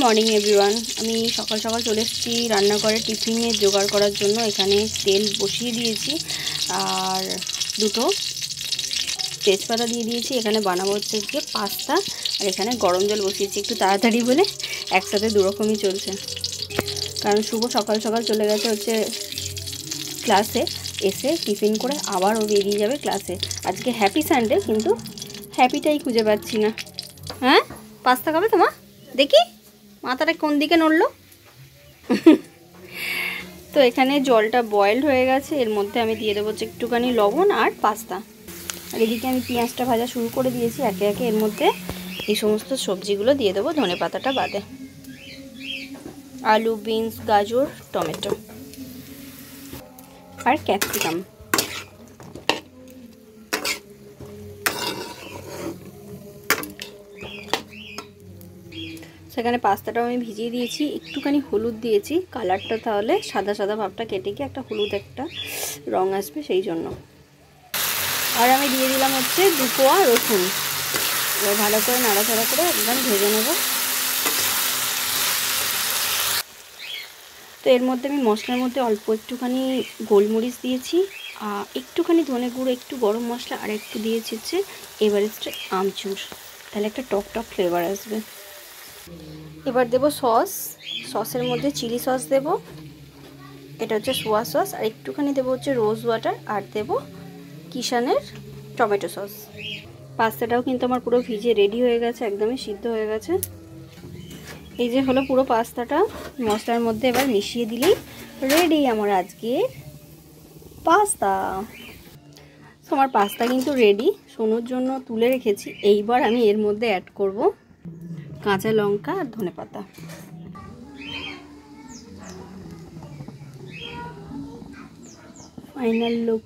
Morning everyone. আমি সকাল সকাল চলে এসেছি রান্নাঘরে টিফিনে জোগাড় করার জন্য। এখানে তেল বসিয়ে দিয়েছি আর দুটো তেজপাতা দিয়ে দিয়েছি। এখানে বানাবো হচ্ছে গিয়ে পাস্তা, আর এখানে গরম জল বসিয়েছি একটু তাড়াতাড়ি বলে, একসাথে দুরকমই চলছে। কারণ শুভ সকাল সকাল চলে গেছে হচ্ছে ক্লাসে, এসে টিফিন করে আবার ও বেরিয়ে যাবে ক্লাসে। আজকে হ্যাপি সানডে, কিন্তু হ্যাপিটাই খুঁজে পাচ্ছি না। হ্যাঁ, পাস্তা খাবে তোমার? দেখি মাথাটা কোন দিকে নড়লো। তো এখানে জলটা বয়েলড হয়ে গেছে, এর মধ্যে আমি দিয়ে দেবো একটুখানি লবণ আর পাস্তা। আর এদিকে আমি পেঁয়াজটা ভাজা শুরু করে দিয়েছি। একে একে এর মধ্যে এই সমস্ত সবজিগুলো দিয়ে দেবো, ধনে পাতাটা বাদে। আলু, বিনস, গাজর, টমেটো আর ক্যাপসিকাম। সেখানে পাস্তাটাও আমি ভিজিয়ে দিয়েছি, একটুখানি হলুদ দিয়েছি, কালারটা তাহলে সাদা সাদা ভাবটা কেটে গিয়ে একটা হলুদ একটা রং আসবে সেই জন্য। আর আমি দিয়ে দিলাম হচ্ছে 2 কোয়া রসুন। এবার ভালো করে নাড়াচাড়া করে একদম ভেজে নেব। তো এর মধ্যে আমি মশলার মধ্যে অল্প একটুখানি গোলমরিচ দিয়েছি, একটুখানি ধনে গুঁড়ো, একটু গরম মশলা, আর একটু দিয়েছি হচ্ছে এভারেস্ট আমচুর, তাহলে একটা টক টক ফ্লেভার আসবে। এবার দেব সসের মধ্যে চিলি সস দেব, এটা হচ্ছে সোয়া সস, আর একটুখানি দেবো হচ্ছে রোজ ওয়াটার, আর দেব কিষানের টমেটো সস। পাস্তাটাও কিন্তু আমার পুরো ভিজে রেডি হয়ে গেছে, একদমই সিদ্ধ হয়ে গেছে। এই যে হলো পুরো পাস্তাটা, মশলার মধ্যে এবার মিশিয়ে দিলেই রেডি আমার আজকে পাস্তা। তো আমার পাস্তা কিন্তু রেডি, সোনুর জন্য তুলে রেখেছি। এইবার আমি এর মধ্যে অ্যাড করব কাঁচা লঙ্কা আর ধনেপাতা। Final look.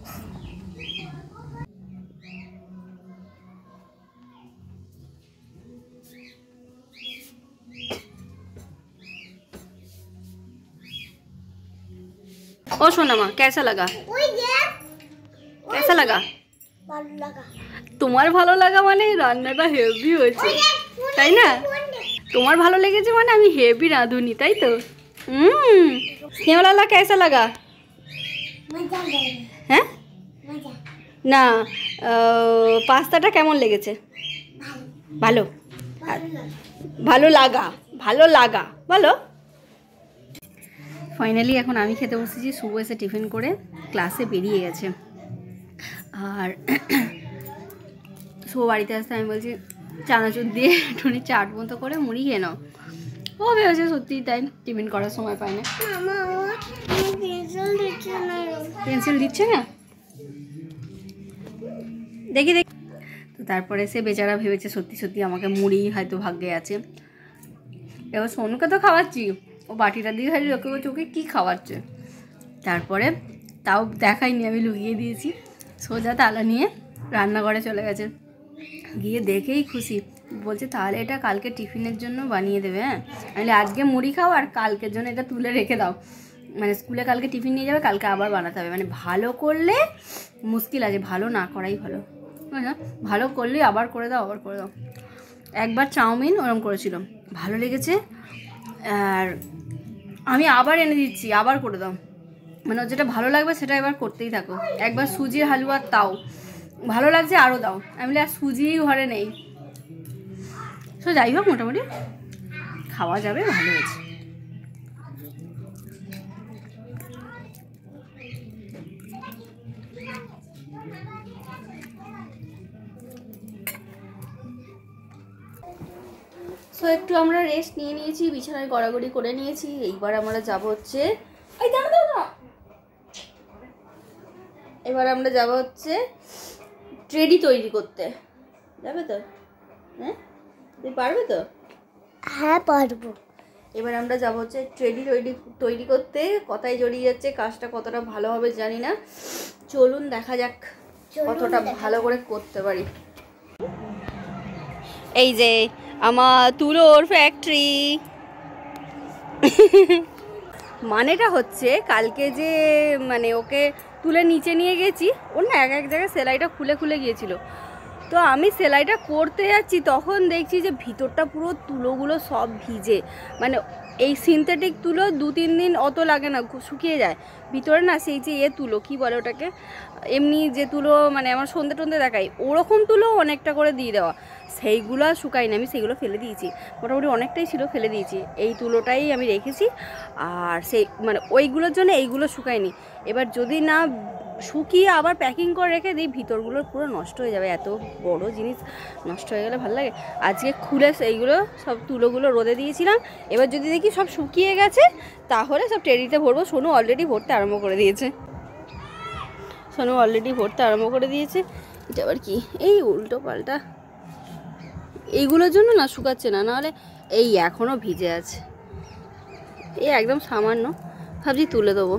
ओ सोना माँ, कैसा लगा? कैसा लगा? তোমার ভালো লাগা মানে রান্নাটা হেভি হয়েছে, তাই না? তোমার ভালো লেগেছে মানে আমি হেভি রাঁধুনি, তাই তো? স্নেহলালা कैसा लगा? হ্যাঁ না, পাস্তাটা কেমন লেগেছে? ভালো, ভালো লাগা, ভালো লাগা বলো। ফাইনালি এখন আমি খেতে বসেছি। শুভ এসে টিফিন করে ক্লাসে বেরিয়ে গেছে, আর শুভ বাড়িতে আসতে আমি বলছি চানাচুর দিয়ে একটুখানি চাট মতো করে মুড়ি খেয়ে নাও। ও ভেবেছে সত্যিই তাই, টিফিন করার সময় পায় না। পেন্সিল দিচ্ছে না, দেখি দেখি। তো তারপরে সে বেচারা ভেবেছে সত্যি সত্যি আমাকে মুড়ি হয়তো ভাগ্যে আছে। এবার সোনুকে তো খাওয়াচ্ছি, ও বাটিটা দিয়ে খালি ওকে বলছে ওকে কী খাওয়াচ্ছে। তারপরে তাও দেখাইনি, আমি লুকিয়ে দিয়েছি। সোজা তালা নিয়ে রান্নাঘরে চলে গেছে, গিয়ে দেখেই খুশি, বলছে তাহলে এটা কালকে টিফিনের জন্য বানিয়ে দেবে। হ্যাঁ, তাহলে আজকে মুড়ি খাও আর কালকের জন্য এটা তুলে রেখে দাও, মানে স্কুলে কালকে টিফিন নিয়ে যাবে, কালকে আবার বানাতে হবে। মানে ভালো করলে মুশকিল আছে, ভালো না করাই ভালো। হ্যাঁ, ভালো করলে আবার করে দাও, আবার করে দাও। একবার চাউমিন ওরম করেছিল, ভালো লেগেছে, আর আমি আবার এনে দিচ্ছি, আবার করে দাও। মানে যেটা ভালো লাগবে সেটা এবার করতেই থাকো। একবার সুজির হালুয়া, তাও ভালো লাগছে, আরও দাও। আমি আর সুজি ঘরে নেই। তো যাই হোক, মোটামুটি খাওয়া যাবে, ভালো হয়েছে। সো একটু আমরা রেস্ট নিয়ে নিয়েছি, বিছানায় গড়াগড়ি করে নিয়েছি। এইবার আমরা যাব হচ্ছে এবার আমরা যাব হচ্ছে ট্রেডি তৈরি করতে। যাবে তো? হ্যাঁ, তুই পারবে তো? হ্যাঁ পারবো। এবার আমরা যাব হচ্ছে ট্রেডি তৈরি করতে। কথাই জড়িয়ে যাচ্ছে, কাজটা কতটা ভালো হবে জানি না। চলুন দেখা যাক কতটা ভালো করে করতে পারি। এই যে আমার তুলোর ফ্যাক্টরি। মানেটা হচ্ছে কালকে যে মানে ওকে তুলে নিচে নিয়ে গেছি, ওর না এক এক জায়গায় সেলাইটা খুলে খুলে গিয়েছিল। তো আমি সেলাইটা করতে যাচ্ছি, তখন দেখছি যে ভিতরটা পুরো তুলোগুলো সব ভিজে, মানে এই সিনথেটিক তুলো 2-3 দিন অত লাগে না, শুকিয়ে যায়। ভিতরে না সেই যে তুলো কী বলে ওটাকে, এমনি যে তুলো মানে আমার সন্ধে টন্ধে দেখাই, ওরকম তুলো অনেকটা করে দিয়ে দেওয়া, সেইগুলো শুকাই না, আমি সেইগুলো ফেলে দিয়েছি। মোটামুটি অনেকটাই ছিল, ফেলে দিয়েছি। এই তুলোটাই আমি রেখেছি, আর সেই মানে ওইগুলোর জন্য এইগুলো শুকায়নি। এবার যদি না শুকিয়ে আবার প্যাকিং করে রেখে দিই, ভিতরগুলো পুরো নষ্ট হয়ে যাবে। এত বড় জিনিস নষ্ট হয়ে গেলে ভালো লাগে। আজকে খুলে এইগুলো সব তুলোগুলো রোদে দিয়েছিলাম। এবার যদি দেখি সব শুকিয়ে গেছে, তাহলে সব ট্রেডিতে ভরবো। সোনু অলরেডি ভরতে আরম্ভ করে দিয়েছে। এটা আবার কি, এই উল্টো পাল্টা এইগুলোর জন্য না শুকাচ্ছে না, নাহলে এই এখনও ভিজে আছে। এই একদম সামান্য, ভাবছি তুলে দেবো।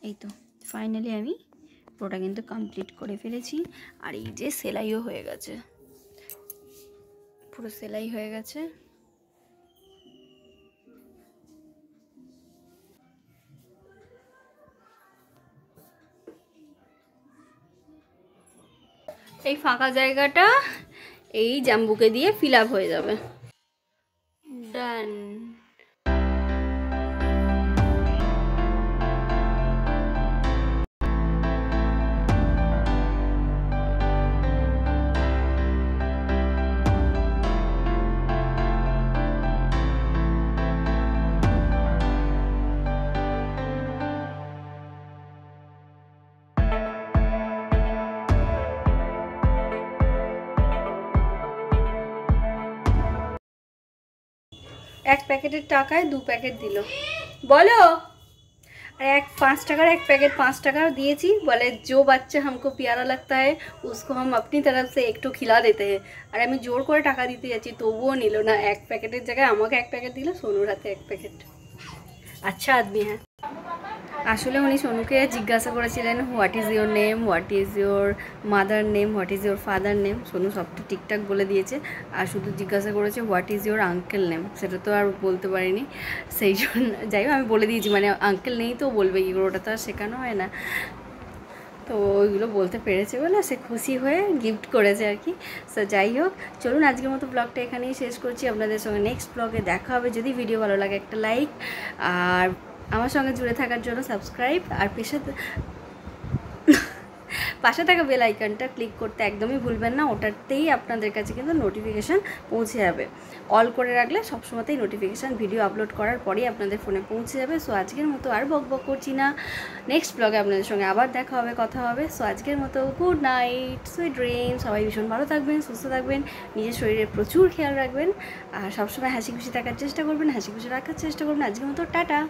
এই তো ফাইনালি আমি পুরোটা কিন্তু কমপ্লিট করে ফেলেছি। আর এই যে সেলাইও হয়ে গেছে, পুরো সেলাই হয়ে গেছে। এই ফাঁকা জায়গাটা এই জাম্বুকে দিয়ে ফিল আপ হয়ে যাবে। ডান। এক প্যাকেটের টাকায় 2 প্যাকেট দিল। বলো। আর 5 টাকার এক প্যাকেট 5 টাকা দিয়েছি। বলে जो बच्चा हमको प्यारा लगता है उसको हम अपनी तरफ से एक तो खिला देते हैं। আর আমি জোর করে টাকা দিতে যাচ্ছি, তবুও নিল না। এক প্যাকেটের জায়গায় আমাকে এক প্যাকেট দিল, সোনুর হাতে এক প্যাকেট। আচ্ছা আদমি হ্যাঁ। আসলে উনি সোনুকে জিজ্ঞাসা করেছিলেন what is your name, what is your mother name, what is your father name. Sonu সবটা ঠিকঠাক বলে দিয়েছে, আর শুধু জিজ্ঞাসা করেছে what is your uncle name, সেটা তো আর বলতে পারিনি। সেই জন্য যাই হোক আমি বলে দিয়েছি, মানে আঙ্কেল নেই তো বলবে কী করে, ওটা তো আর শেখানো হয় না। তো ওইগুলো বলতে পেরেছে বলে সে খুশি হয়ে গিফট করেছে আর কি। সো যাই হোক, চলুন আজকের মতো ব্লগটা এখানেই শেষ করছি। আপনাদের সঙ্গে নেক্সট ব্লগে দেখা হবে। যদি ভিডিও ভালো লাগে একটা লাইক, আর আমার সঙ্গে জুড়ে থাকার জন্য সাবস্ক্রাইব, আর পাশে থাকা বেল আইকনটা ক্লিক করতে একদমই ভুলবেন না, ওটাতেই আপনাদের কাছে কিন্তু নোটিফিকেশান পৌঁছে যাবে। অল করে রাখলে সবসময়তেই নোটিফিকেশান ভিডিও আপলোড করার পরেই আপনাদের ফোনে পৌঁছে যাবে। সো আজকের মতো আর বক বক করছি না, নেক্সট ব্লগে আপনাদের সঙ্গে আবার দেখা হবে, কথা হবে। সো আজকের মতো গুড নাইট, সুইট ড্রিম। সবাই ভীষণ ভালো থাকবেন, সুস্থ থাকবেন, নিজের শরীরের প্রচুর খেয়াল রাখবেন, আর সবসময় হাসি খুশি থাকার চেষ্টা করবেন, হাসি খুশি রাখার চেষ্টা করবেন। আজকের মতো টাটা।